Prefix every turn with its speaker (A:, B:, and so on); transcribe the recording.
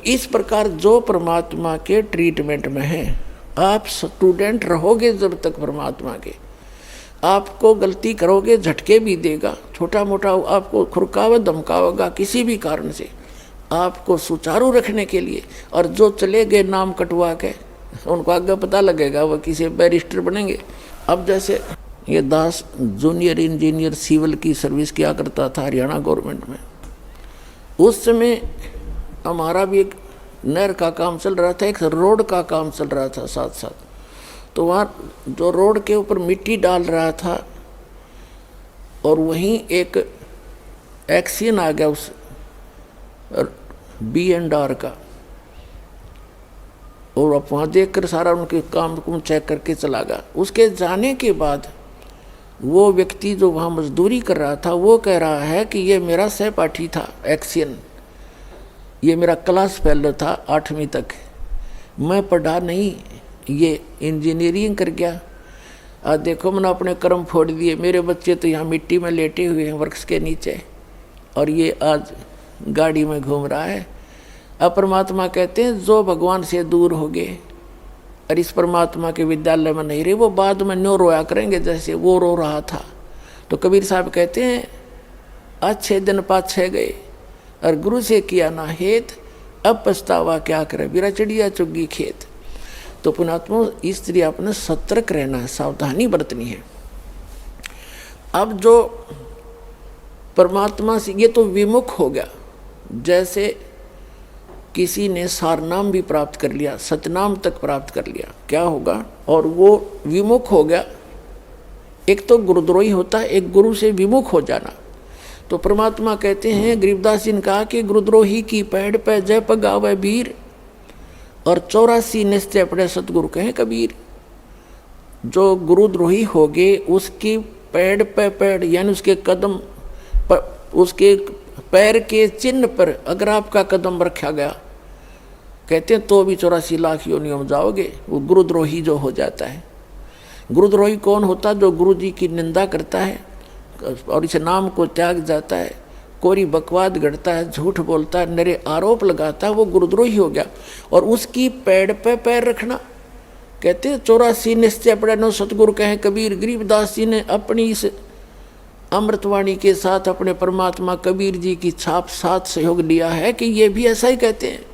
A: इस प्रकार जो परमात्मा के ट्रीटमेंट में है, आप स्टूडेंट रहोगे जब तक परमात्मा के, आपको गलती करोगे झटके भी देगा, छोटा मोटा आपको खुरकावे धमकावेगा किसी भी कारण से, आपको सुचारू रखने के लिए। और जो चले गए नाम कटवा के, उनको आगे पता लगेगा वो किसी बैरिस्टर बनेंगे। अब जैसे ये दास जूनियर इंजीनियर सिविल की सर्विस किया करता था हरियाणा गवर्नमेंट में। उस समय हमारा भी एक नहर का काम चल रहा था, एक रोड का काम चल रहा था साथ साथ। तो वहाँ जो रोड के ऊपर मिट्टी डाल रहा था और वहीं एक एक्सीडेंट आ गया उस B&R का, और अब वहाँ देख कर सारा उनके काम को चेक करके चला गया। उसके जाने के बाद वो व्यक्ति जो वहाँ मजदूरी कर रहा था वो कह रहा है कि ये मेरा सहपाठी था एक्सीडेंट, ये मेरा क्लास फेलो था 8वीं तक, मैं पढ़ा नहीं, ये इंजीनियरिंग कर गया। आज देखो मैंने अपने कर्म फोड़ दिए, मेरे बच्चे तो यहाँ मिट्टी में लेटे हुए हैं वृक्ष के नीचे, और ये आज गाड़ी में घूम रहा है। अब परमात्मा कहते हैं जो भगवान से दूर हो गए और इस परमात्मा के विद्यालय में नहीं रहे, वो बाद में न्यो रोया करेंगे जैसे वो रो रहा था। तो कबीर साहब कहते हैं अच्छे दिन पाछे गए और गुरु से किया ना हेत, अब पछतावा क्या करे, बिरा चिड़िया चुगी खेत। तो पुणात्मा इस तरह अपने सतर्क रहना है, सावधानी बरतनी है। अब जो परमात्मा से ये तो विमुख हो गया, जैसे किसी ने सारनाम भी प्राप्त कर लिया, सतनाम तक प्राप्त कर लिया, क्या होगा? और वो विमुख हो गया। एक तो गुरुद्रोही होता है, एक गुरु से विमुख हो जाना। तो परमात्मा कहते हैं, गरीबदास जी ने कहा कि गुरुद्रोही की पैड़ पे जय पगावे वीर, और 84 निश्चय पड़े सतगुरु कहें कबीर। जो गुरुद्रोही हो गए उसकी पैड़ पे पैड़ यानी उसके कदम पर, उसके पैर के चिन्ह पर अगर आपका कदम रखा गया, कहते हैं तो भी 84 लाख योनियों में जाओगे। वो गुरुद्रोही जो हो जाता है। गुरुद्रोही कौन होता? जो गुरु जी की निंदा करता है और इस नाम को त्याग जाता है, कोरी बकवाद गढ़ता है, झूठ बोलता है, नरे आरोप लगाता है, वो गुरुद्रोही हो गया। और उसकी पैड़ पे पैर रखना, कहते हैं 84 निश्चय पड़े नो सतगुरु कहें कबीर। गरीबदास जी ने अपनी इस अमृतवाणी के साथ अपने परमात्मा कबीर जी की छाप साथ सहयोग लिया है कि ये भी ऐसा ही कहते हैं।